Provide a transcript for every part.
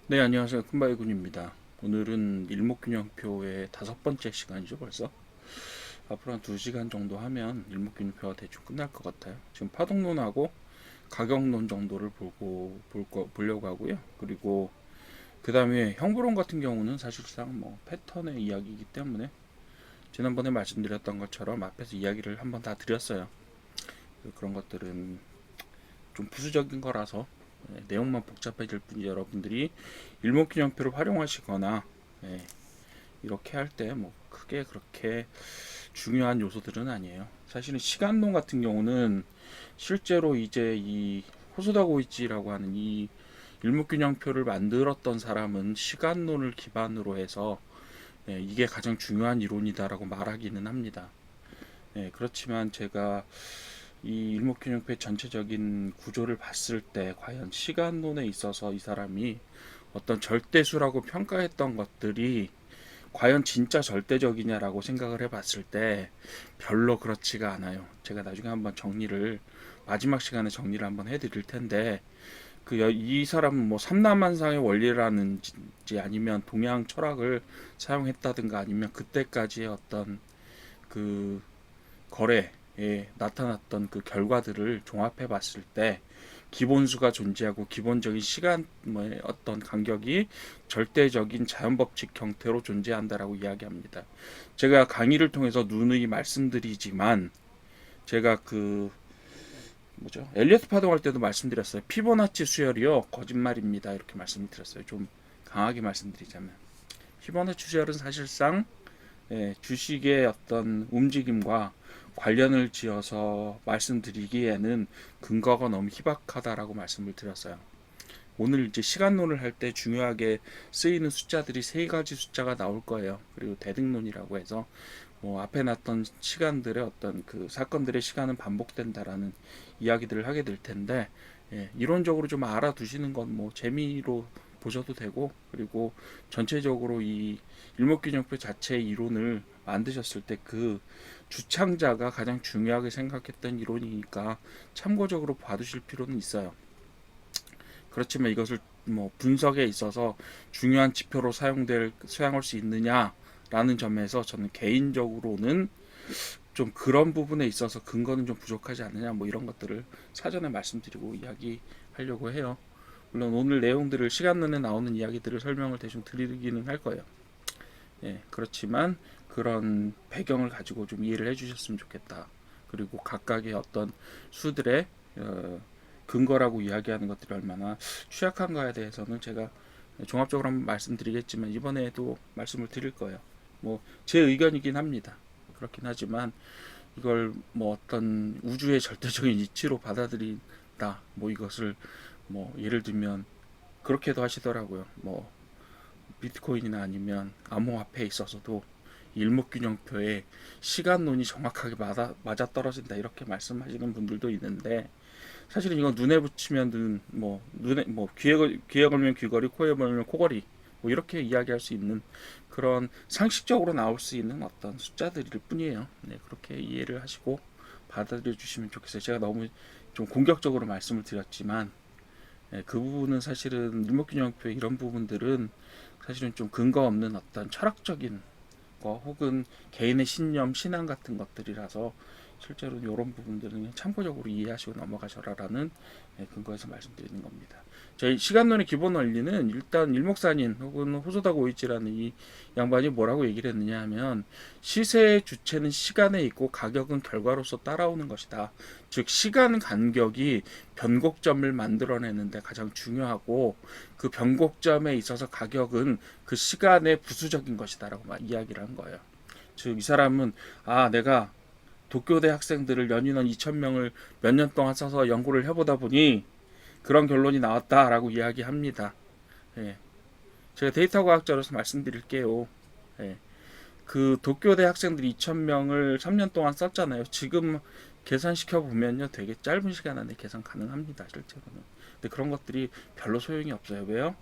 네, 안녕하세요. 큰바이군입니다. 오늘은 일목균형표의 5번째 시간이죠, 벌써. 앞으로 한 2시간 정도 하면 일목균형표가 대충 끝날 것 같아요. 지금 파동론하고 가격론 정도를 보려고 하고요. 그리고 그 다음에 형부론 같은 경우는 사실상 뭐 패턴의 이야기이기 때문에 지난번에 말씀드렸던 것처럼 앞에서 이야기를 한번 다 드렸어요. 그런 것들은 좀 부수적인 거라서 내용만 복잡해질 뿐이 여러분들이 일목균형표를 활용하시거나 이렇게 할 때 뭐 크게 그렇게 중요한 요소들은 아니에요. 사실은 시간론 같은 경우는 실제로 이제 이 호소다 고이치라고 하는 이 일목균형표를 만들었던 사람은 시간론을 기반으로 해서 이게 가장 중요한 이론이다라고 말하기는 합니다. 그렇지만 제가 이 일목균형표의 전체적인 구조를 봤을 때 과연 시간론에 있어서 이 사람이 어떤 절대수라고 평가했던 것들이 과연 진짜 절대적이냐라고 생각을 해봤을 때 별로 그렇지가 않아요. 제가 나중에 한번 정리를 마지막 시간에 정리를 한번 해드릴 텐데 이 사람은 뭐 삼라만상의 원리라는지 아니면 동양 철학을 사용했다든가 아니면 그때까지의 어떤 그 거래에 나타났던 그 결과들을 종합해 봤을 때 기본수가 존재하고 기본적인 시간의 어떤 간격이 절대적인 자연법칙 형태로 존재한다라고 이야기합니다. 제가 강의를 통해서 누누이 말씀드리지만 제가 그 뭐죠? 엘리어트 파동할 때도 말씀드렸어요. 피보나치 수열이요 거짓말입니다. 이렇게 말씀드렸어요. 좀 강하게 말씀드리자면 피보나치 수열은 사실상 주식의 어떤 움직임과 관련을 지어서 말씀드리기에는 근거가 너무 희박하다라고 말씀을 드렸어요. 오늘 이제 시간론을 할 때 중요하게 쓰이는 숫자들이 세 가지 숫자가 나올 거예요. 그리고 대등론이라고 해서 뭐 앞에 났던 시간들의 어떤 그 사건들의 시간은 반복된다라는 이야기들을 하게 될 텐데 이론적으로 좀 알아두시는 건 뭐 재미로 보셔도 되고 그리고 전체적으로 이 일목균형표 자체의 이론을 만드셨을 때 그 주창자가 가장 중요하게 생각했던 이론이니까 참고적으로 봐두실 필요는 있어요. 그렇지만 이것을 뭐 분석에 있어서 중요한 지표로 사용할 수 있느냐라는 점에서 저는 개인적으로는 좀 그런 부분에 있어서 근거는 좀 부족하지 않느냐 뭐 이런 것들을 사전에 말씀드리고 이야기하려고 해요. 물론 오늘 내용들을 시간 내에 나오는 이야기들을 설명을 대충 드리기는 할 거예요. 그렇지만 그런 배경을 가지고 좀 이해를 해주셨으면 좋겠다. 그리고 각각의 어떤 수들의 어, 근거라고 이야기하는 것들이 얼마나 취약한가에 대해서는 제가 종합적으로 한번 말씀드리겠지만 이번에도 말씀을 드릴 거예요. 뭐 제 의견이긴 합니다. 그렇긴 하지만 이걸 뭐 어떤 우주의 절대적인 이치로 받아들인다. 뭐 이것을 뭐 예를 들면 그렇게도 하시더라고요. 뭐 비트코인이나 아니면 암호화폐에 있어서도 일목균형표에 시간론이 정확하게 맞아 떨어진다 이렇게 말씀하시는 분들도 있는데 사실은 이건 눈에 붙이면 뭐 눈에 뭐 귀에 걸면 귀걸이 코에 걸면 코걸이 뭐 이렇게 이야기할 수 있는 그런 상식적으로 나올 수 있는 어떤 숫자들일 뿐이에요. 그렇게 이해를 하시고 받아들여 주시면 좋겠어요. 제가 너무 좀 공격적으로 말씀을 드렸지만 그 부분은 사실은 일목균형표 이런 부분들은 사실은 좀 근거 없는 어떤 철학적인 거 혹은 개인의 신념, 신앙 같은 것들이라서 실제로 이런 부분들은 참고적으로 이해하시고 넘어가셔라라는 근거에서 말씀드리는 겁니다. 저희 시간론의 기본 원리는 일단 일목산인 혹은 호소다 고이치라는 이 양반이 뭐라고 얘기를 했느냐 하면 시세의 주체는 시간에 있고 가격은 결과로서 따라오는 것이다. 즉 시간 간격이 변곡점을 만들어내는데 가장 중요하고 그 변곡점에 있어서 가격은 그 시간의 부수적인 것이다라고 이야기를 한 거예요. 즉 이 사람은 내가 도쿄대 학생들을 연인원 2,000명을 몇 년 동안 써서 연구를 해보다 보니 그런 결론이 나왔다라고 이야기합니다. 예. 제가 데이터 과학자로서 말씀드릴게요. 예. 그 도쿄대 학생들 2,000명을 3년 동안 썼잖아요. 지금 계산시켜 보면요, 되게 짧은 시간 안에 계산 가능합니다. 실제로는. 근데 그런 것들이 별로 소용이 없어요. 왜요?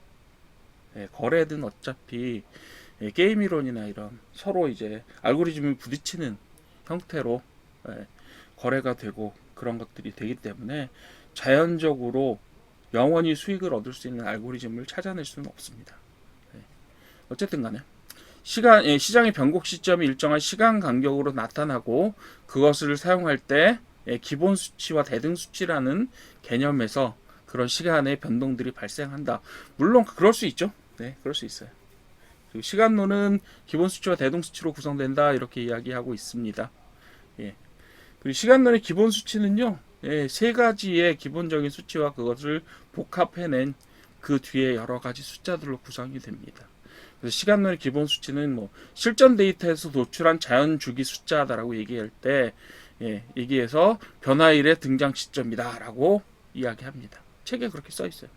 거래든 어차피 게임 이론이나 이런 서로 이제 알고리즘이 부딪히는 형태로 예, 거래가 되고 그런 것들이 되기 때문에 자연적으로 영원히 수익을 얻을 수 있는 알고리즘을 찾아낼 수는 없습니다. 어쨌든 간에 시장의 변곡 시점이 일정한 시간 간격으로 나타나고 그것을 사용할 때 기본 수치와 대등 수치라는 개념에서 그런 시간의 변동들이 발생한다. 물론 그럴 수 있죠. 네, 그럴 수 있어요. 그리고 시간론은 기본 수치와 대등 수치로 구성된다 이렇게 이야기하고 있습니다. 예. 그리고 시간론의 기본 수치는요, 세 가지의 기본적인 수치와 그것을 복합해낸 그 뒤에 여러 가지 숫자들로 구성이 됩니다. 그래서 시간론의 기본 수치는 뭐 실전 데이터에서 도출한 자연 주기 숫자다라고 얘기할 때 얘기해서 변화일의 등장 시점이다라고 이야기합니다. 책에 그렇게 써 있어요.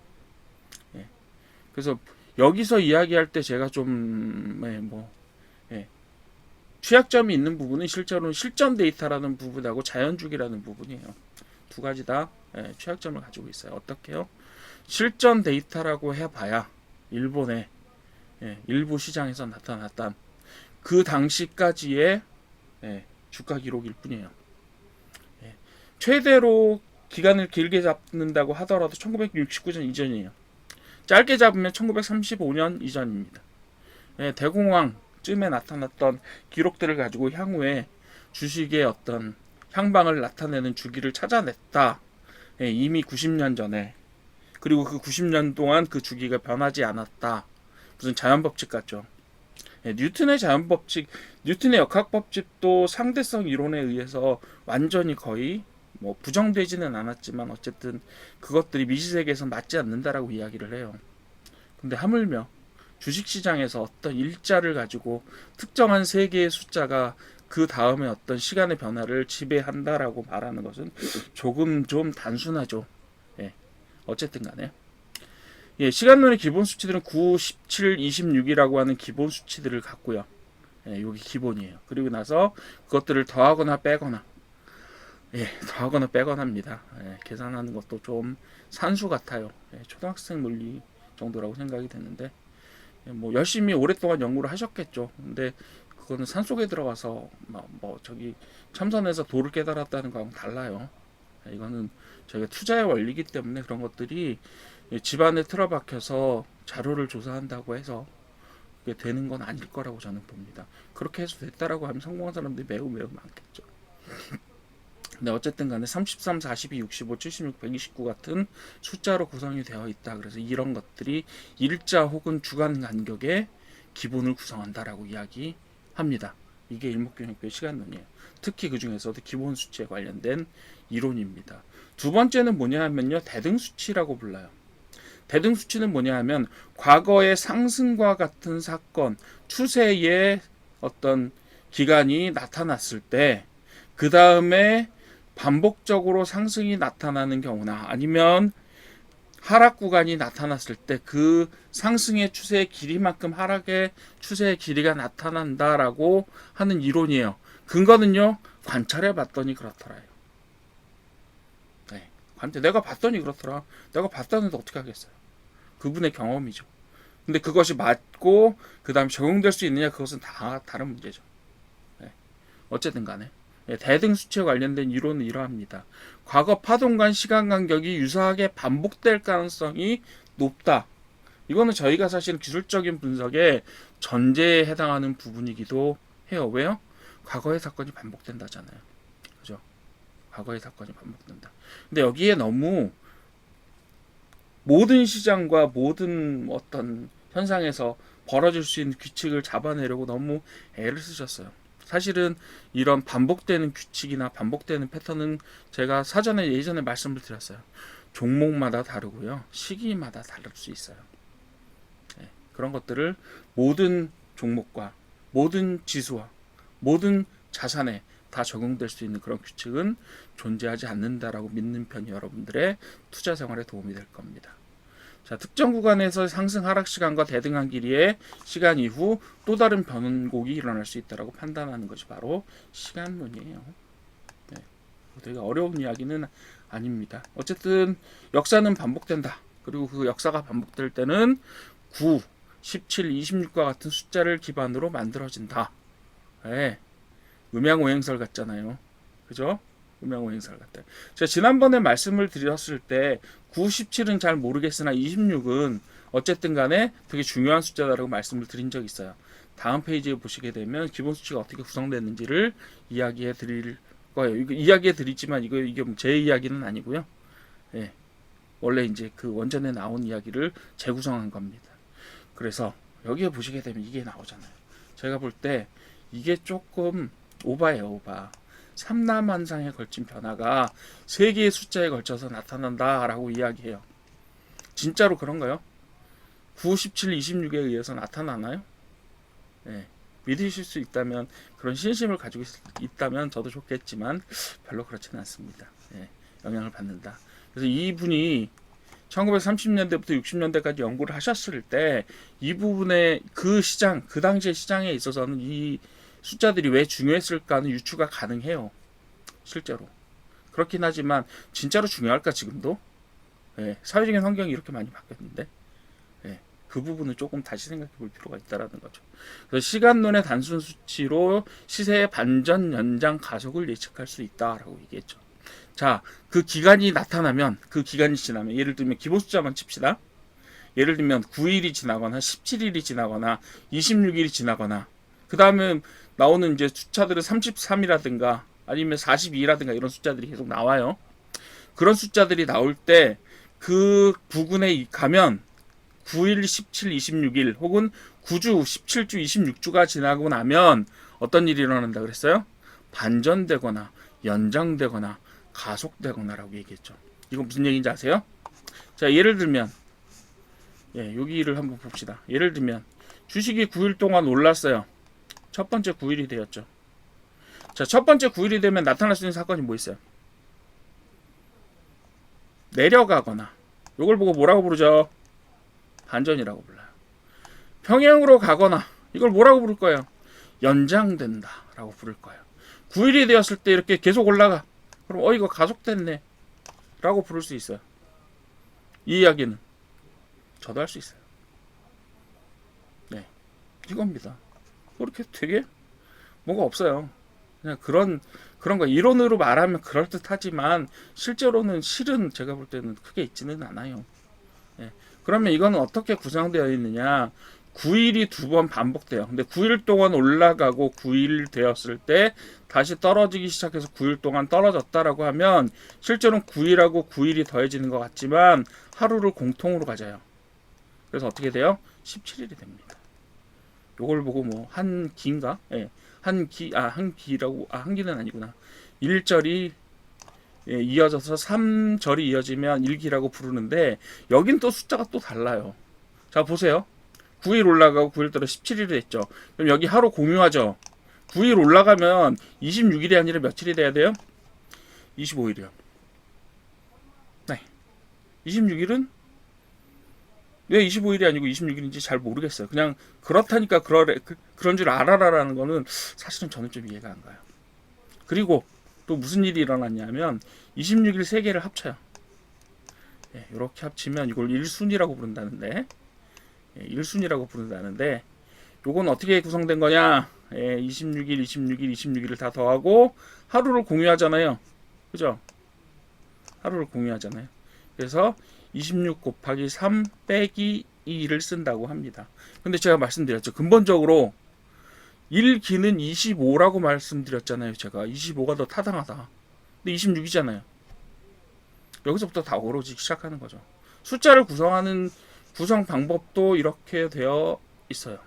그래서 여기서 이야기할 때 제가 좀 취약점이 있는 부분은 실제로는 실전 데이터라는 부분하고 자연 주기라는 부분이에요. 두 가지 다 취약점을 가지고 있어요. 어떻게요? 실전 데이터라고 해봐야 일본의 일부 시장에서 나타났던 그 당시까지의 주가 기록일 뿐이에요. 최대로 기간을 길게 잡는다고 하더라도 1969년 이전이에요. 짧게 잡으면 1935년 이전입니다. 대공황쯤에 나타났던 기록들을 가지고 향후에 주식의 어떤 향방을 나타내는 주기를 찾아냈다. 이미 90년 전에. 그리고 그 90년 동안 그 주기가 변하지 않았다. 무슨 자연법칙 같죠. 뉴턴의 자연법칙, 뉴턴의 역학법칙도 상대성 이론에 의해서 완전히 거의 뭐 부정되지는 않았지만 어쨌든 그것들이 미시세계에서 맞지 않는다라고 이야기를 해요. 근데 하물며 주식시장에서 어떤 일자를 가지고 특정한 세 개의 숫자가 그 다음에 어떤 시간의 변화를 지배한다라고 말하는 것은 조금 좀 단순하죠. 어쨌든 간에 시간론의 기본 수치들은 9, 17, 26이라고 하는 기본 수치들을 갖고요. 여기 기본이에요. 그리고 나서 그것들을 더하거나 빼거나 더하거나 빼거나 합니다. 계산하는 것도 좀 산수 같아요. 초등학생 논리 정도라고 생각이 되는데 뭐 열심히 오랫동안 연구를 하셨겠죠. 근데 그거는 산속에 들어가서 뭐 저기 참선해서 도를 깨달았다는 거하고 달라요. 이거는 저희가 투자의 원리이기 때문에 그런 것들이 집안에 틀어박혀서 자료를 조사한다고 해서 그게 되는 건 아닐 거라고 저는 봅니다. 그렇게 해서 됐다라고 하면 성공한 사람들이 매우 많겠죠. 근데 어쨌든 간에 33, 42, 65, 76, 129 같은 숫자로 구성이 되어 있다. 그래서 이런 것들이 일자 혹은 주간 간격의 기본을 구성한다라고 이야기합니다. 이게 일목균형표의 시간론이에요. 특히 그 중에서도 기본 수치에 관련된 이론입니다. 두 번째는 뭐냐 하면요. 대등수치라고 불러요. 대등수치는 뭐냐 하면 과거의 상승과 같은 사건, 추세의 어떤 기간이 나타났을 때 그 다음에 반복적으로 상승이 나타나는 경우나 아니면 하락 구간이 나타났을 때 그 상승의 추세의 길이만큼 하락의 추세의 길이가 나타난다라고 하는 이론이에요. 근거는요. 관찰해 봤더니 그렇더라요. 내가 봤더니 그렇더라. 내가 봤다는데 어떻게 하겠어요. 그분의 경험이죠. 근데 그것이 맞고 그 다음에 적용될 수 있느냐 그것은 다 다른 문제죠. 어쨌든 간에 대등 수치에 관련된 이론은 이러합니다. 과거 파동간 시간 간격이 유사하게 반복될 가능성이 높다. 이거는 저희가 사실 기술적인 분석의 전제에 해당하는 부분이기도 해요. 왜요? 과거의 사건이 반복된다잖아요. 그죠? 과거의 사건이 반복된다. 근데 여기에 너무 모든 시장과 모든 어떤 현상에서 벌어질 수 있는 규칙을 잡아내려고 너무 애를 쓰셨어요. 사실은 이런 반복되는 규칙이나 반복되는 패턴은 제가 예전에 말씀을 드렸어요. 종목마다 다르고요. 시기마다 다를 수 있어요. 그런 것들을 모든 종목과 모든 지수와 모든 자산에 다 적용될 수 있는 그런 규칙은 존재하지 않는다라고 믿는 편이 여러분들의 투자 생활에 도움이 될 겁니다. 자, 특정 구간에서 상승 하락 시간과 대등한 길이의 시간 이후 또 다른 변곡이 일어날 수 있다라고 판단하는 것이 바로 시간론이에요. 되게 어려운 이야기는 아닙니다. 어쨌든 역사는 반복된다. 그리고 그 역사가 반복될 때는 9, 17, 26과 같은 숫자를 기반으로 만들어진다. 음양오행설 같잖아요. 그죠? 음양오 행사를 갖다. 제가 지난번에 말씀을 드렸을 때 9, 17은 잘 모르겠으나 26은 어쨌든 간에 되게 중요한 숫자다라고 말씀을 드린 적이 있어요. 다음 페이지에 보시게 되면 기본 수치가 어떻게 구성됐는지를 이야기해 드릴 거예요. 이거 이야기해 드리지만 이게 제 이야기는 아니고요. 예. 원래 이제 그 원전에 나온 이야기를 재구성한 겁니다. 그래서 여기에 보시게 되면 이게 나오잖아요. 제가 볼 때 이게 조금 오바예요, 오바. 삼라만상에 걸친 변화가 세 개의 숫자에 걸쳐서 나타난다라고 이야기해요. 진짜로 그런가요? 9, 17, 26에 의해서 나타나나요? 네. 믿으실 수 있다면, 그런 신심을 가지고 있다면 저도 좋겠지만 별로 그렇지는 않습니다. 네. 영향을 받는다. 그래서 이분이 1930년대부터 60년대까지 연구를 하셨을 때 이 부분의 그 시장, 그 당시의 시장에 있어서는 이 숫자들이 왜 중요했을까는 유추가 가능해요. 실제로. 그렇긴 하지만 진짜로 중요할까 지금도? 예, 사회적인 환경이 이렇게 많이 바뀌었는데 예, 그 부분을 조금 다시 생각해 볼 필요가 있다라는 거죠. 그래서 시간론의 단순 수치로 시세의 반전, 연장, 가속을 예측할 수 있다라고 얘기했죠. 자, 그 기간이 나타나면, 그 기간이 지나면, 예를 들면 기본 숫자만 칩시다. 예를 들면 9일이 지나거나 17일이 지나거나 26일이 지나거나 그 다음에 나오는 이제 숫자들은 33이라든가 아니면 42라든가 이런 숫자들이 계속 나와요. 그런 숫자들이 나올 때 그 부근에 가면 9일, 17, 26일 혹은 9주, 17주, 26주가 지나고 나면 어떤 일이 일어난다 그랬어요? 반전되거나 연장되거나 가속되거나라고 얘기했죠. 이거 무슨 얘기인지 아세요? 자, 예를 들면 여기를 한번 봅시다. 예를 들면 주식이 9일 동안 올랐어요. 첫 번째 9일이 되었죠. 자, 첫 번째 9일이 되면 나타날 수 있는 사건이 뭐 있어요? 내려가거나, 이걸 보고 뭐라고 부르죠? 반전이라고 불러요. 평행으로 가거나, 이걸 뭐라고 부를 거예요? 연장된다 라고 부를 거예요. 9일이 되었을 때 이렇게 계속 올라가. 그럼 이거 가속됐네 라고 부를 수 있어요. 이 이야기는 저도 할 수 있어요. 네, 이겁니다. 그렇게 되게 뭐가 없어요. 그냥 그런 거 이론으로 말하면 그럴 듯하지만 실제로는 실은 제가 볼 때는 크게 있지는 않아요. 네. 그러면 이거는 어떻게 구성되어 있느냐? 9일이 두 번 반복돼요. 근데 9일 동안 올라가고 9일 되었을 때 다시 떨어지기 시작해서 9일 동안 떨어졌다라고 하면 실제로는 9일하고 9일이 더해지는 것 같지만 하루를 공통으로 가져요. 그래서 어떻게 돼요? 17일이 됩니다. 요걸 보고 뭐 한 기인가? 예. 한 기는 아니구나. 1절이 이어져서 3절이 이어지면 1기라고 부르는데 여긴 또 숫자가 또 달라요. 자, 보세요. 9일 올라가고 9일 떨어 17일이 됐죠. 그럼 여기 하루 공유하죠. 9일 올라가면 26일이 아니라 며칠이 돼야 돼요? 25일이요. 네. 26일은 왜 25일이 아니고 26일인지 잘 모르겠어요. 그냥 그렇다니까 그런 줄 알아라라는 거는 사실은 저는 좀 이해가 안 가요. 그리고 또 무슨 일이 일어났냐면 26일 3개를 합쳐요. 이렇게 합치면 이걸 1순위라고 부른다는데 1순위라고 부른다는데 요건 어떻게 구성된 거냐? 26일, 26일, 26일을 다 더하고 하루를 공유하잖아요. 그죠? 하루를 공유하잖아요. 그래서 26 곱하기 3 빼기 2를 쓴다고 합니다. 근데 제가 말씀드렸죠. 근본적으로 1기는 25라고 말씀드렸잖아요. 제가 25가 더 타당하다. 근데 26이잖아요. 여기서부터 다 어우러지기 시작하는 거죠. 숫자를 구성하는 구성 방법도 이렇게 되어 있어요.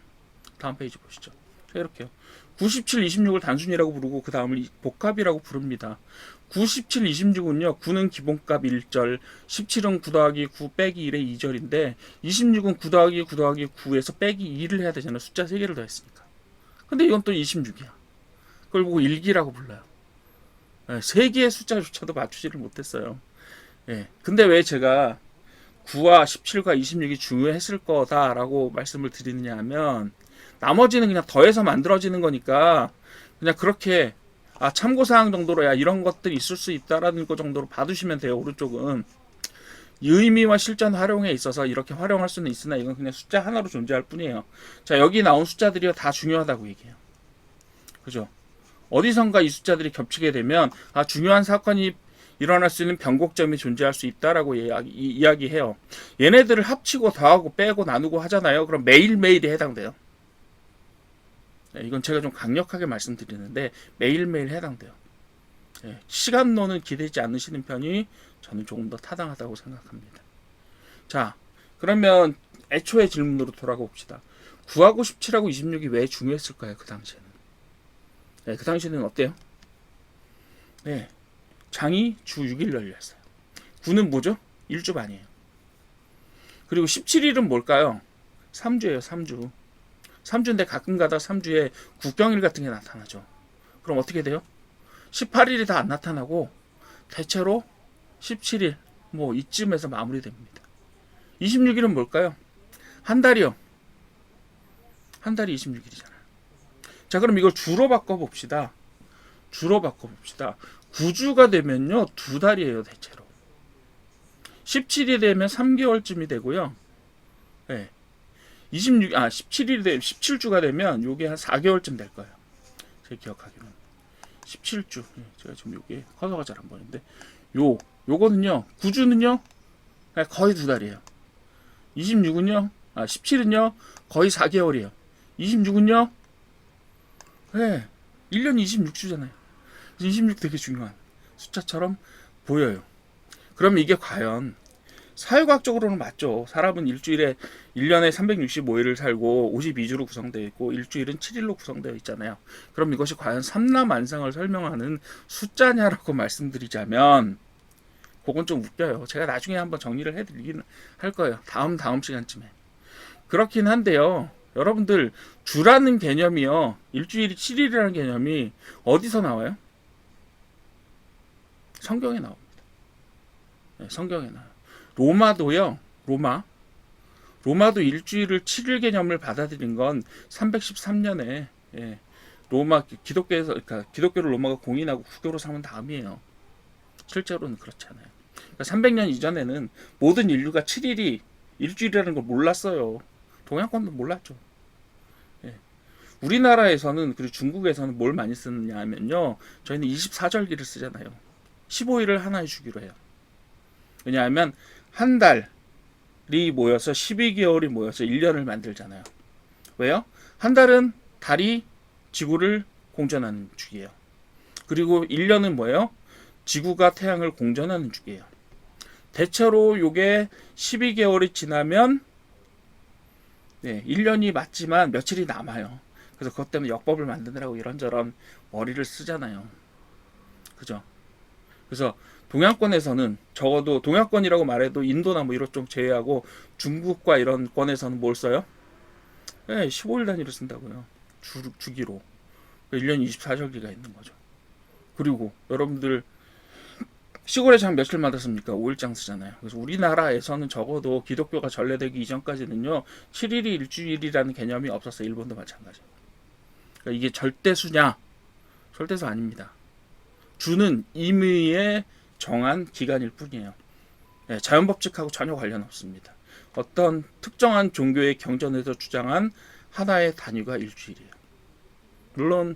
다음 페이지 보시죠. 이렇게요. 97, 26을 단순이라고 부르고 그 다음을 복합이라고 부릅니다. 97, 26은요. 9는 기본값 1절, 17은 9 더하기 9 빼기 1의 2절인데 26은 9 더하기 9 더하기 9에서 빼기 2를 해야 되잖아요. 숫자 3개를 더했으니까. 근데 이건 또 26이야. 그걸 보고 1기라고 불러요. 3개의 숫자조차도 맞추지를 못했어요. 근데 왜 제가 9와 17과 26이 중요했을 거다라고 말씀을 드리느냐 하면 나머지는 그냥 더해서 만들어지는 거니까 그냥 그렇게 참고사항 정도로 이런 것들이 있을 수 있다라는 거 정도로 봐두시면 돼요. 오른쪽은 의미와 실전 활용에 있어서 이렇게 활용할 수는 있으나 이건 그냥 숫자 하나로 존재할 뿐이에요. 자, 여기 나온 숫자들이 다 중요하다고 얘기해요. 그죠? 어디선가 이 숫자들이 겹치게 되면 중요한 사건이 일어날 수 있는 변곡점이 존재할 수 있다라고 이야기해요. 얘네들을 합치고 더하고 빼고 나누고 하잖아요. 그럼 매일매일이 해당돼요. 이건 제가 좀 강력하게 말씀드리는데 매일매일 해당돼요. 시간론은 기대지 않으시는 편이 저는 조금 더 타당하다고 생각합니다. 자, 그러면 애초에 질문으로 돌아가 봅시다. 9하고 17하고 26이 왜 중요했을까요? 그 당시에는. 그 당시에는 어때요? 장이 주 6일 열렸어요. 9는 뭐죠? 일주반이에요. 그리고 17일은 뭘까요? 3주예요. 3주. 3주인데 가끔가다 3주에 국경일 같은 게 나타나죠. 그럼 어떻게 돼요? 18일이 다 안 나타나고 대체로 17일 뭐 이쯤에서 마무리됩니다. 26일은 뭘까요? 한 달이요. 한 달이 26일이잖아요. 자, 그럼 이걸 주로 바꿔봅시다. 9주가 되면요 2달이에요. 대체로 17이 되면 3개월쯤이 되고요. 17일이 되면 17주가 되면 요게 한 4개월쯤 될 거예요. 제가 기억하기로는 17주. 제가 지금 요게 커서가 잘 안 보이는데 요거는요 9주는요 거의 2달이에요. 17은요 거의 4개월이에요. 26은요 1년 26주잖아요. 26 되게 중요한 숫자처럼 보여요. 그럼 이게 과연 사회과학적으로는 맞죠. 사람은 일주일에 1년에 365일을 살고 52주로 구성되어 있고 일주일은 7일로 구성되어 있잖아요. 그럼 이것이 과연 삼라만상을 설명하는 숫자냐라고 말씀드리자면 그건 좀 웃겨요. 제가 나중에 한번 정리를 해드리긴 할 거예요. 다음 시간쯤에. 그렇긴 한데요. 여러분들 주라는 개념이요. 일주일이 7일이라는 개념이 어디서 나와요? 성경에 나옵니다. 성경에 나와요. 로마도요. 로마도 일주일을 7일 개념을 받아들인 건 313년에 로마 기독교를 로마가 공인하고 국교로 삼은 다음이에요. 실제로는 그렇지 않아요. 그러니까 300년 이전에는 모든 인류가 7일이 일주일이라는 걸 몰랐어요. 동양권도 몰랐죠. 우리나라에서는 그리고 중국에서는 뭘 많이 쓰느냐 하면요. 저희는 24절기를 쓰잖아요. 15일을 하나의 주기로 해요. 왜냐하면 한 달이 모여서 12개월이 모여서 1년을 만들잖아요. 왜요? 한 달은 달이 지구를 공전하는 주기예요. 그리고 1년은 뭐예요? 지구가 태양을 공전하는 주기예요. 대체로 요게 12개월이 지나면 1년이 맞지만 며칠이 남아요. 그래서 그것 때문에 역법을 만드느라고 이런저런 머리를 쓰잖아요. 그죠? 그래서 동양권에서는 적어도 동양권이라고 말해도 인도나 뭐 이런 쪽 제외하고 중국과 이런 권에서는 뭘 써요? 15일 단위로 쓴다고요. 주기로. 1년 24절기가 있는 거죠. 그리고 여러분들 시골에 장 며칠 만났습니까? 5일장 쓰잖아요. 그래서 우리나라에서는 적어도 기독교가 전래되기 이전까지는요 7일이 일주일이라는 개념이 없었어요. 일본도 마찬가지. 그러니까 이게 절대수냐? 절대수 아닙니다. 주는 임의에 정한 기간일 뿐이에요. 자연법칙하고 전혀 관련 없습니다. 어떤 특정한 종교의 경전에서 주장한 하나의 단위가 일주일이에요. 물론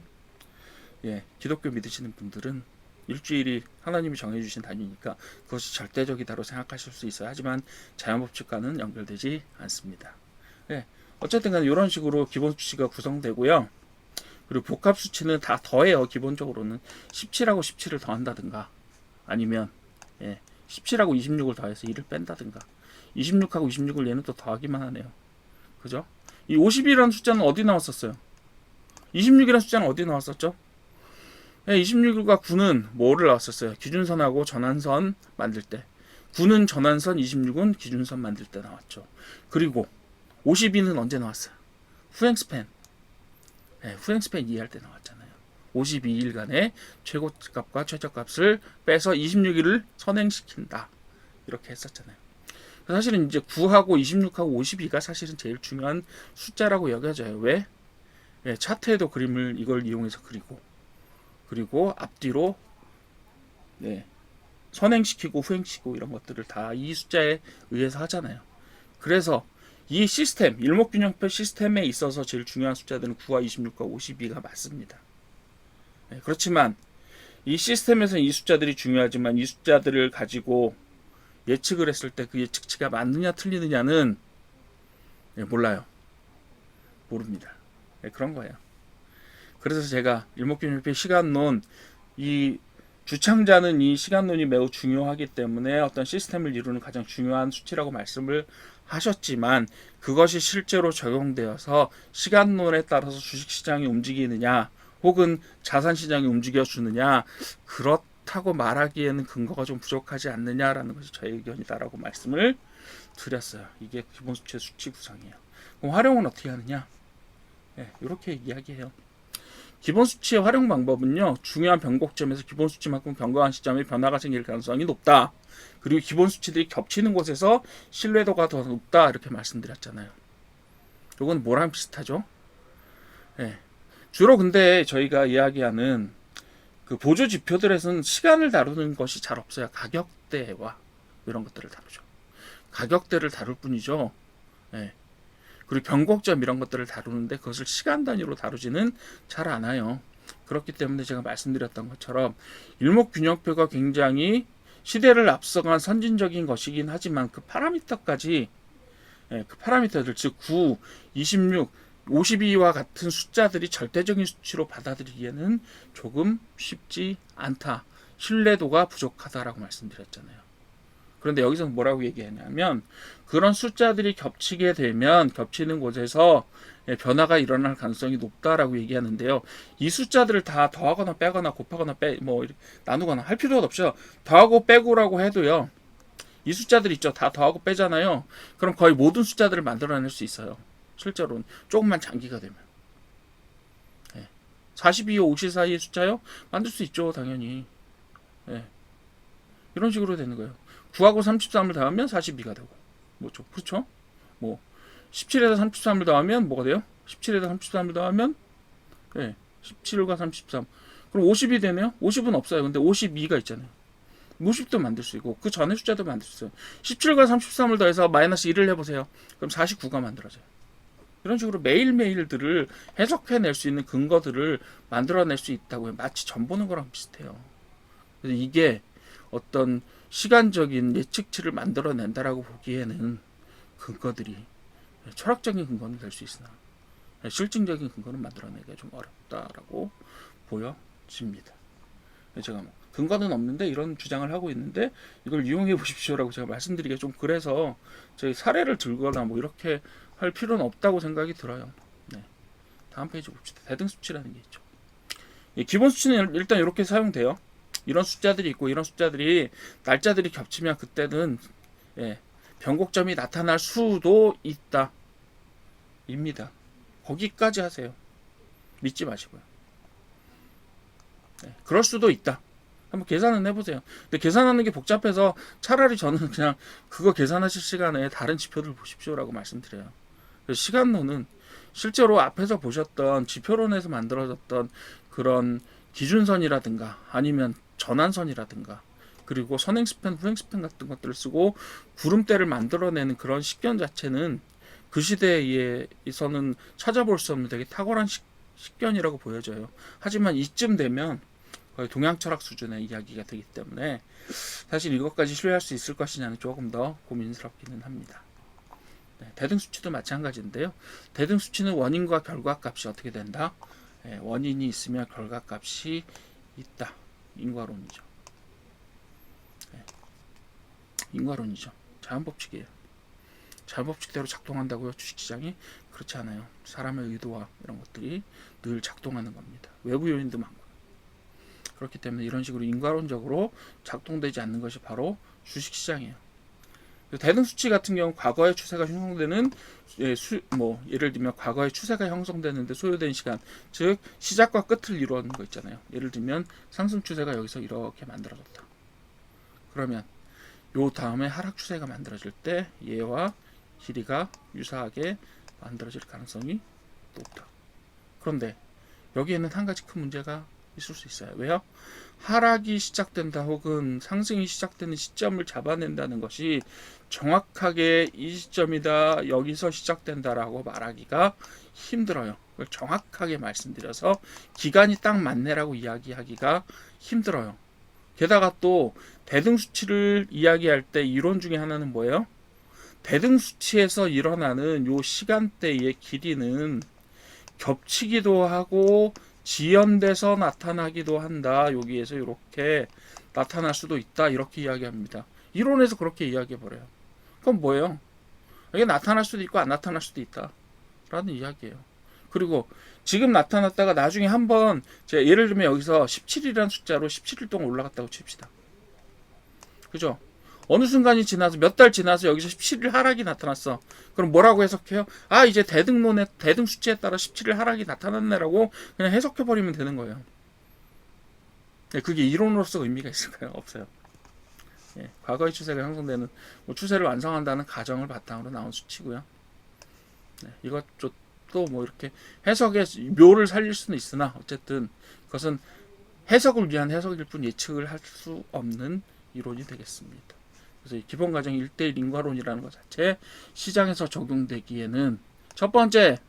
기독교 믿으시는 분들은 일주일이 하나님이 정해주신 단위니까 그것이 절대적이다로 생각하실 수 있어요. 하지만 자연법칙과는 연결되지 않습니다. 어쨌든 간에 이런 식으로 기본수치가 구성되고요. 그리고 복합수치는 다 더해요. 기본적으로는 17하고 17을 더한다든가 아니면 17하고 26을 더해서 1을 뺀다든가 26하고 26을 얘는 또 더하기만 하네요. 그죠? 이 50이라는 숫자는 어디 나왔었어요? 26이라는 숫자는 어디 나왔었죠? 26일과 9는 뭐를 나왔었어요? 기준선하고 전환선 만들 때 9는 전환선, 26은 기준선 만들 때 나왔죠. 그리고 52는 언제 나왔어요? 후행스팬 후행스팬 이해할 때 나왔잖아요. 52일간의 최고값과 최저값을 빼서 26일을 선행시킨다. 이렇게 했었잖아요. 사실은 이제 9하고 26하고 52가 사실은 제일 중요한 숫자라고 여겨져요. 왜? 차트에도 그림을 이걸 이용해서 그리고 앞뒤로 선행시키고 후행시키고 이런 것들을 다 이 숫자에 의해서 하잖아요. 그래서 이 시스템, 일목균형표 시스템에 있어서 제일 중요한 숫자들은 9와 26과 52가 맞습니다. 그렇지만 이 시스템에서는 이 숫자들이 중요하지만 이 숫자들을 가지고 예측을 했을 때 그 예측치가 맞느냐 틀리느냐는 몰라요. 모릅니다. 그런 거예요. 그래서 제가 일목균형표 시간론, 이 주창자는 이 시간론이 매우 중요하기 때문에 어떤 시스템을 이루는 가장 중요한 수치라고 말씀을 하셨지만, 그것이 실제로 적용되어서 시간론에 따라서 주식시장이 움직이느냐 혹은 자산시장이 움직여주느냐, 그렇다고 말하기에는 근거가 좀 부족하지 않느냐라는 것이 저의 의견이다라고 말씀을 드렸어요. 이게 기본수치의 수치 구성이에요. 그럼 활용은 어떻게 하느냐? 이렇게 이야기해요. 기본수치의 활용 방법은요, 중요한 변곡점에서 기본수치만큼 견고한 시점에 변화가 생길 가능성이 높다. 그리고 기본수치들이 겹치는 곳에서 신뢰도가 더 높다. 이렇게 말씀드렸잖아요. 이건 뭐랑 비슷하죠? 주로 근데 저희가 이야기하는 그 보조 지표들에서는 시간을 다루는 것이 잘 없어요. 가격대와 이런 것들을 다루죠. 가격대를 다룰 뿐이죠. 그리고 변곡점 이런 것들을 다루는데 그것을 시간 단위로 다루지는 잘 않아요. 그렇기 때문에 제가 말씀드렸던 것처럼 일목균형표가 굉장히 시대를 앞서간 선진적인 것이긴 하지만 그 파라미터까지, 그 파라미터들, 즉 9, 26, 52와 같은 숫자들이 절대적인 수치로 받아들이기에는 조금 쉽지 않다. 신뢰도가 부족하다라고 말씀드렸잖아요. 그런데 여기서 뭐라고 얘기하냐면, 그런 숫자들이 겹치게 되면 겹치는 곳에서 변화가 일어날 가능성이 높다라고 얘기하는데요. 이 숫자들을 다 더하거나 빼거나 곱하거나 나누거나 할 필요가 없죠. 더하고 빼고라고 해도요, 이 숫자들 있죠. 다 더하고 빼잖아요. 그럼 거의 모든 숫자들을 만들어낼 수 있어요. 실제로는 조금만 장기가 되면. 42와 50 사이의 숫자요? 만들 수 있죠. 당연히. 이런 식으로 되는 거예요. 9하고 33을 더하면 42가 되고, 뭐죠? 그렇죠? 17에서 33을 더하면 뭐가 돼요? 17에서 33을 더하면 17과 33. 그럼 50이 되네요? 50은 없어요. 근데 52가 있잖아요. 50도 만들 수 있고 그 전에 숫자도 만들 수 있어요. 17과 33을 더해서 마이너스 1을 해보세요. 그럼 49가 만들어져요. 이런 식으로 매일매일들을 해석해낼 수 있는 근거들을 만들어낼 수 있다고요. 마치 점 보는 거랑 비슷해요. 그래서 이게 어떤 시간적인 예측치를 만들어낸다라고 보기에는 근거들이 철학적인 근거는 될 수 있으나 실증적인 근거는 만들어내기가 좀 어렵다라고 보여집니다. 제가 근거는 없는데 이런 주장을 하고 있는데 이걸 이용해 보십시오라고 제가 말씀드리기가 좀 그래서 저희 사례를 들거나 이렇게 할 필요는 없다고 생각이 들어요. 다음 페이지 봅시다. 대등수치라는 게 있죠. 기본 수치는 일단 이렇게 사용돼요. 이런 숫자들이 있고 이런 숫자들이 날짜들이 겹치면 그때는 변곡점이 나타날 수도 있다 입니다. 거기까지 하세요. 믿지 마시고요. 그럴 수도 있다. 한번 계산은 해보세요. 근데 계산하는 게 복잡해서 차라리 저는 그냥 그거 계산하실 시간에 다른 지표들 보십시오라고 말씀드려요. 그래서 시간론은 실제로 앞에서 보셨던 지표론에서 만들어졌던 그런 기준선이라든가 아니면 전환선이라든가 그리고 선행스팬, 후행스팬 같은 것들을 쓰고 구름대를 만들어내는 그런 식견 자체는 그 시대에서는 찾아볼 수 없는 되게 탁월한 식견이라고 보여져요. 하지만 이쯤 되면 거의 동양 철학 수준의 이야기가 되기 때문에 사실 이것까지 신뢰할 수 있을 것이냐는 조금 더 고민스럽기는 합니다. 대등수치도 마찬가지인데요. 대등수치는 원인과 결과값이 어떻게 된다? 원인이 있으면 결과값이 있다. 인과론이죠. 인과론이죠. 자연법칙이에요. 자연법칙대로 작동한다고요, 주식시장이? 그렇지 않아요. 사람의 의도와 이런 것들이 늘 작동하는 겁니다. 외부 요인도 많고. 그렇기 때문에 이런 식으로 인과론적으로 작동되지 않는 것이 바로 주식시장이에요. 대등수치 같은 경우 과거의 추세가 형성되는 예를 들면 과거의 추세가 형성되는데 소요된 시간, 즉 시작과 끝을 이루는 거 있잖아요. 예를 들면 상승 추세가 여기서 이렇게 만들어졌다. 그러면 요 다음에 하락 추세가 만들어질 때 얘와 길이가 유사하게 만들어질 가능성이 높다. 그런데 여기에는 한 가지 큰 문제가 있을 수 있어요. 왜요? 하락이 시작된다 혹은 상승이 시작되는 시점을 잡아낸다는 것이 정확하게 이 시점이다, 여기서 시작된다라고 말하기가 힘들어요. 그걸 정확하게 말씀드려서 기간이 딱 맞네라고 이야기하기가 힘들어요. 게다가 또 대등수치를 이야기할 때 이론 중에 하나는 뭐예요? 대등수치에서 일어나는 요 시간대의 길이는 겹치기도 하고 지연돼서 나타나기도 한다. 여기에서 이렇게 나타날 수도 있다. 이렇게 이야기합니다. 이론에서 그렇게 이야기해버려요. 그럼 뭐예요? 이게 나타날 수도 있고 안 나타날 수도 있다. 라는 이야기예요. 그리고 지금 나타났다가 나중에 한번 제가 예를 들면 여기서 17이라는 숫자로 17일 동안 올라갔다고 칩시다. 그죠? 어느 순간이 지나서 몇 달 지나서 여기서 17일 하락이 나타났어. 그럼 뭐라고 해석해요? 아, 이제 대등론의 대등 수치에 따라 17일 하락이 나타났네라고 그냥 해석해 버리면 되는 거예요. 그게 이론으로서 의미가 있을까요? 없어요. 예, 과거의 추세가 형성되는 뭐 추세를 완성한다는 가정을 바탕으로 나온 수치고요. 이것 또 뭐 이렇게 해석의 묘를 살릴 수는 있으나 어쨌든 그것은 해석을 위한 해석일 뿐 예측을 할 수 없는 이론이 되겠습니다. 그래서 기본 가정 1대1 인과론이라는 것 자체 시장에서 적용되기에는 첫 번째,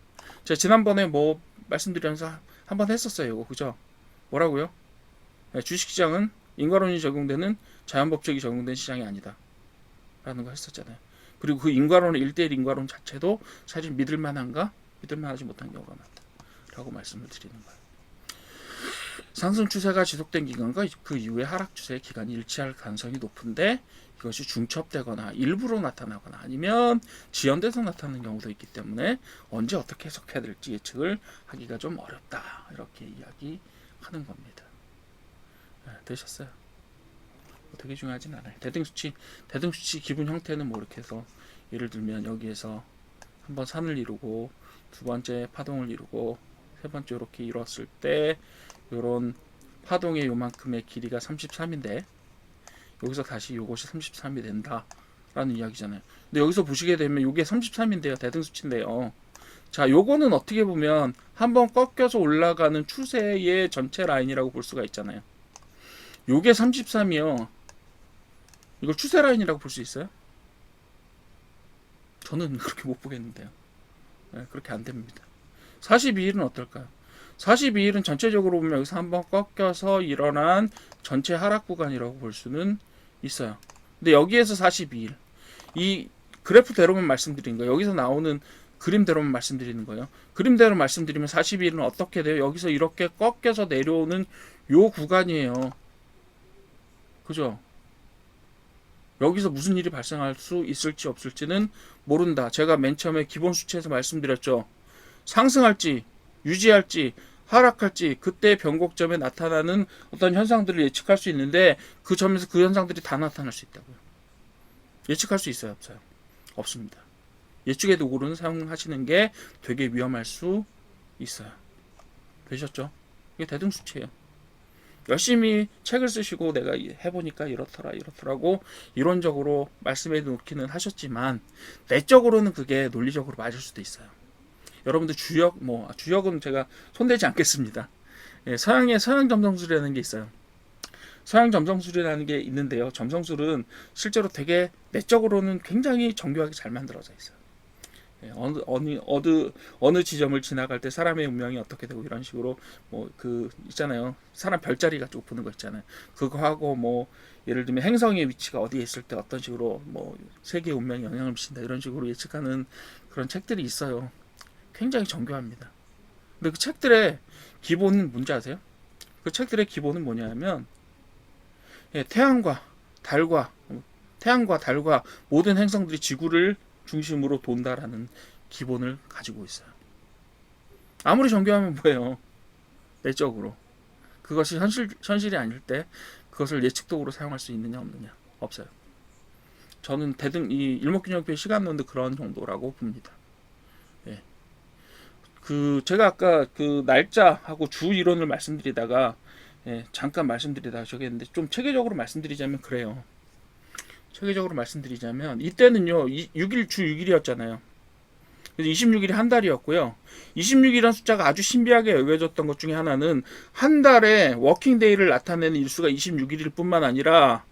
제가 지난번에 뭐 말씀드리면서 한번 했었어요. 이거 그죠? 뭐라고요? 주식시장은 인과론이 적용되는 자연법칙이 적용된 시장이 아니다 라는 거 했었잖아요. 그리고 그 인과론의 1대1 인과론 자체도 사실 믿을만한가? 믿을만하지 못한 경우가 많다 라고 말씀을 드리는 거예요. 상승 추세가 지속된 기간과 그 이후의 하락 추세의 기간이 일치할 가능성이 높은데 이것이 중첩되거나 일부러 나타나거나 아니면 지연돼서 나타나는 경우도 있기 때문에 언제 어떻게 해석해야 될지 예측을 하기가 좀 어렵다. 이렇게 이야기하는 겁니다. 네, 되셨어요? 되게 중요하진 않아요. 대등수치 기분 형태는 뭐 이렇게 해서 예를 들면 여기에서 한번 산을 이루고 두 번째 파동을 이루고 세 번째 이렇게 이뤘을 때 요런 파동의 요만큼의 길이가 33인데 여기서 다시 요것이 33이 된다 라는 이야기잖아요. 근데 여기서 보시게 되면 요게 33인데요. 대등수치인데요. 자, 요거는 어떻게 보면 한번 꺾여서 올라가는 추세의 전체 라인이라고 볼 수가 있잖아요. 요게 33이요. 이걸 추세 라인이라고 볼 수 있어요? 저는 그렇게 못 보겠는데요. 네, 그렇게 안 됩니다. 42일은 어떨까요? 42일은 전체적으로 보면 여기서 한번 꺾여서 일어난 전체 하락 구간이라고 볼 수는 있어요. 근데 여기에서 42일, 이 그래프대로만 말씀드리는 거예요. 여기서 나오는 그림대로만 말씀드리는 거예요. 그림대로 말씀드리면 42일은 어떻게 돼요? 여기서 이렇게 꺾여서 내려오는 요 구간이에요. 그죠? 여기서 무슨 일이 발생할 수 있을지 없을지는 모른다. 제가 맨 처음에 기본 수치에서 말씀드렸죠. 상승할지 유지할지 하락할지 그때 변곡점에 나타나는 어떤 현상들을 예측할 수 있는데 그 점에서 그 현상들이 다 나타날 수 있다고요. 예측할 수 있어요? 없어요? 없습니다. 예측의 도구를 사용하시는 게 되게 위험할 수 있어요. 되셨죠? 이게 대등수치예요. 열심히 책을 쓰시고 내가 해보니까 이렇더라고 이론적으로 말씀해 놓기는 하셨지만 내적으로는 그게 논리적으로 맞을 수도 있어요. 여러분들 주역은 제가 손대지 않겠습니다. 예, 서양 점성술이라는 게 있어요. 서양 점성술이라는 게 있는데요. 점성술은 실제로 되게 내적으로는 굉장히 정교하게 잘 만들어져 있어요. 예, 어느 지점을 지나갈 때 사람의 운명이 어떻게 되고 이런 식으로 뭐 그 있잖아요. 사람 별자리 가지고 보는 거 있잖아요. 그거 하고 뭐 예를 들면 행성의 위치가 어디에 있을 때 어떤 식으로 뭐 세계의 운명에 영향을 미친다 이런 식으로 예측하는 그런 책들이 있어요. 굉장히 정교합니다. 근데 그 책들의 기본은 뭔지 아세요? 그 책들의 기본은 뭐냐면 예, 태양과 달과 모든 행성들이 지구를 중심으로 돈다라는 기본을 가지고 있어요. 아무리 정교하면 뭐예요? 내적으로 그것이 현실이 아닐 때 그것을 예측도구로 사용할 수 있느냐 없느냐 없어요. 저는 이 일목균형표의 시간론도 그런 정도라고 봅니다. 예. 제가 아까 그 날짜하고 주 이론을 말씀드리다가 잠깐 말씀드리다가 저기 했는데 좀 체계적으로 말씀드리자면 그래요. 체계적으로 말씀드리자면 이때는요 6일 주 6일이었잖아요. 그래서 26일이 한 달이었고요. 26이라는 숫자가 아주 신비하게 여겨졌던 것 중에 하나는 한 달에 워킹데이를 나타내는 일수가 26일일 뿐만 아니라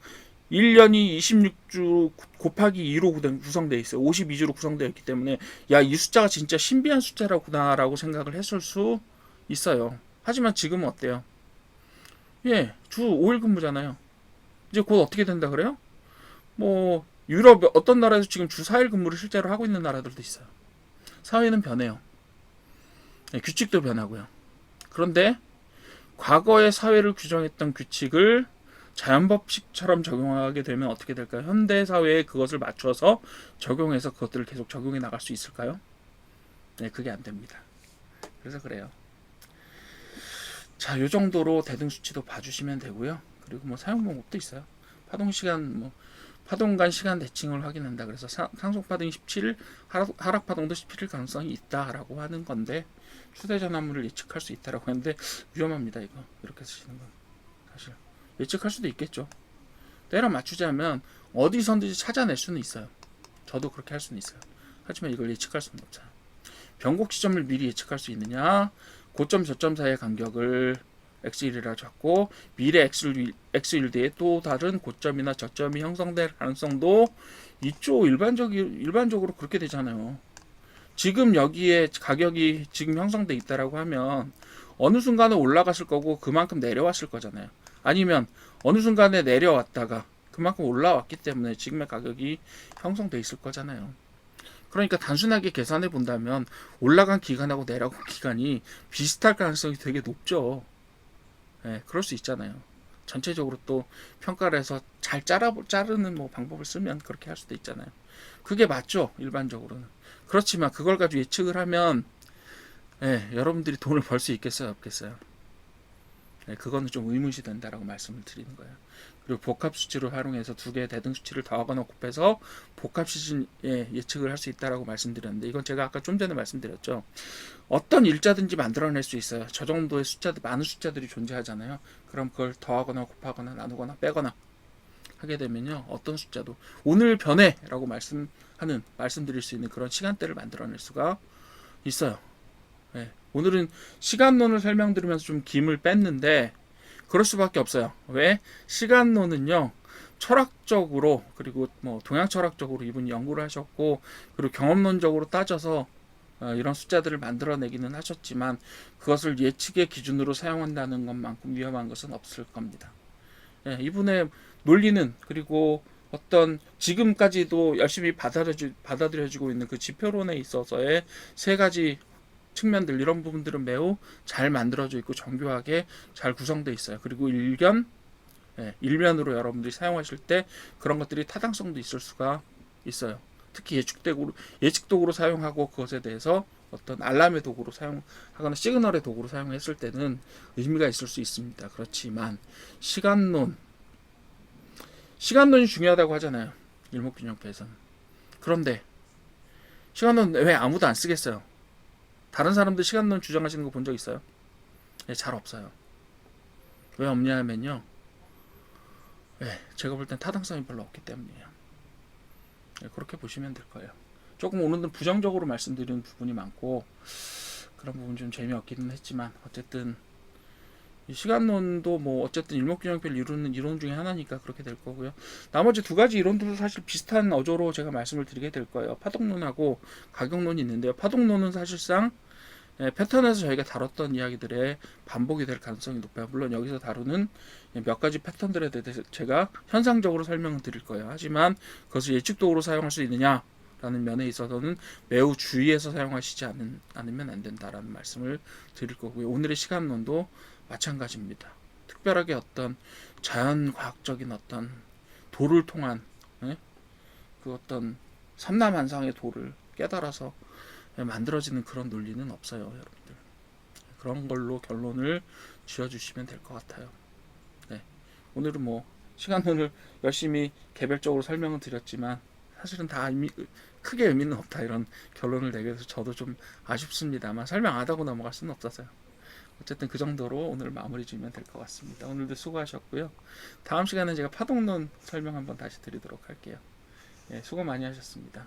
1년이 26주 곱하기 2로 구성되어 있어요. 52주로 구성되어 있기 때문에 야, 이 숫자가 진짜 신비한 숫자라구나라고 생각을 했을 수 있어요. 하지만 지금은 어때요? 예, 주 5일 근무잖아요. 이제 곧 어떻게 된다 그래요? 뭐 유럽 어떤 나라에서 지금 주 4일 근무를 실제로 하고 있는 나라들도 있어요. 사회는 변해요. 예, 규칙도 변하고요. 그런데 과거의 사회를 규정했던 규칙을 자연법칙처럼 적용하게 되면 어떻게 될까요? 현대 사회에 그것을 맞춰서 적용해서 그것들을 계속 적용해 나갈 수 있을까요? 네, 그게 안 됩니다. 그래서 그래요. 자, 요 정도로 대등 수치도 봐주시면 되고요. 그리고 뭐 사용 방법도 있어요. 파동 시간, 뭐 파동 간 시간 대칭을 확인한다. 그래서 상속 파동이 17일, 하락 파동도 17일 가능성이 있다라고 하는 건데 휴대전화물을 예측할 수 있다라고 하는데 위험합니다. 이거 이렇게 쓰시는 건 사실 예측할 수도 있겠죠. 때려 맞추자면 어디선든지 찾아낼 수는 있어요. 저도 그렇게 할 수는 있어요. 하지만 이걸 예측할 수는 없잖아요. 변곡 지점을 미리 예측할 수 있느냐? 고점 저점 사이의 간격을 x1이라 잡고 미래 x1 뒤에 또 다른 고점이나 저점이 형성될 가능성도 있죠. 일반적으로 그렇게 되잖아요. 지금 여기에 가격이 지금 형성돼 있다라고 하면 어느 순간에 올라갔을 거고 그만큼 내려왔을 거잖아요. 아니면 어느 순간에 내려왔다가 그만큼 올라왔기 때문에 지금의 가격이 형성돼 있을 거잖아요. 그러니까 단순하게 계산해 본다면 올라간 기간하고 내려간 기간이 비슷할 가능성이 되게 높죠. 예, 그럴 수 있잖아요. 전체적으로 또 평가를 해서 잘 자르는 뭐 방법을 쓰면 그렇게 할 수도 있잖아요. 그게 맞죠, 일반적으로는. 그렇지만 그걸 가지고 예측을 하면 예, 여러분들이 돈을 벌 수 있겠어요, 없겠어요? 예, 그거는 좀 의문시 된다라고 말씀을 드리는 거예요. 그리고 복합 수치를 활용해서 두 개의 대등 수치를 더하거나 곱해서 복합 시즌 예측을 할 수 있다라고 말씀드렸는데 이건 제가 아까 좀 전에 말씀드렸죠. 어떤 일자든지 만들어낼 수 있어요. 저 정도의 많은 숫자들이 존재하잖아요. 그럼 그걸 더하거나 곱하거나 나누거나 빼거나 하게 되면요. 어떤 숫자도 오늘 변해라고 말씀드릴 수 있는 그런 시간대를 만들어낼 수가 있어요. 네. 오늘은 시간론을 설명드리면서 좀 김을 뺐는데 그럴 수밖에 없어요. 왜? 시간론은요. 철학적으로 그리고 뭐 동양 철학적으로 이분이 연구를 하셨고 그리고 경험론적으로 따져서 이런 숫자들을 만들어내기는 하셨지만 그것을 예측의 기준으로 사용한다는 것만큼 위험한 것은 없을 겁니다. 예, 이분의 논리는 그리고 어떤 지금까지도 열심히 받아들여지고 있는 그 지표론에 있어서의 세 가지 측면들 이런 부분들은 매우 잘 만들어져 있고 정교하게 잘 구성되어 있어요. 그리고 일면으로 여러분들이 사용하실 때 그런 것들이 타당성도 있을 수가 있어요. 특히 예측도구로 사용하고 그것에 대해서 어떤 알람의 도구로 사용하거나 시그널의 도구로 사용했을 때는 의미가 있을 수 있습니다. 그렇지만 시간론이 중요하다고 하잖아요. 일목균형표에서는. 그런데 시간론 왜 아무도 안 쓰겠어요? 다른 사람들 시간론 주장하시는 거 본 적 있어요? 네, 잘 없어요. 왜 없냐면요. 네, 제가 볼 땐 타당성이 별로 없기 때문이에요. 네, 그렇게 보시면 될 거예요. 조금 오늘은 부정적으로 말씀드리는 부분이 많고 그런 부분 좀 재미없기는 했지만 어쨌든 이 시간론도 뭐 어쨌든 일목균형표를 이루는 이론 중에 하나니까 그렇게 될 거고요. 나머지 두 가지 이론들도 사실 비슷한 어조로 제가 말씀을 드리게 될 거예요. 파동론하고 가격론이 있는데요. 파동론은 사실상 패턴에서 저희가 다뤘던 이야기들의 반복이 될 가능성이 높아요. 물론 여기서 다루는 몇 가지 패턴들에 대해서 제가 현상적으로 설명을 드릴 거예요. 하지만 그것을 예측도구로 사용할 수 있느냐라는 면에 있어서는 매우 주의해서 사용하시지 않으면 안 된다라는 말씀을 드릴 거고요. 오늘의 시간론도 마찬가지입니다. 특별하게 어떤 자연과학적인 어떤 도를 통한 그 어떤 삼라만상의 도를 깨달아서 만들어지는 그런 논리는 없어요, 여러분들. 그런 걸로 결론을 지어주시면 될 것 같아요. 네. 오늘은 뭐 시간론을 열심히 개별적으로 설명을 드렸지만 사실은 다 크게 의미는 없다 이런 결론을 내게 돼서 저도 좀 아쉽습니다만 설명 안 하고 넘어갈 수는 없어서요. 어쨌든 그 정도로 오늘 마무리 지으면 될 것 같습니다. 오늘도 수고하셨고요. 다음 시간에 제가 파동론 설명 한번 다시 드리도록 할게요. 네, 수고 많이 하셨습니다.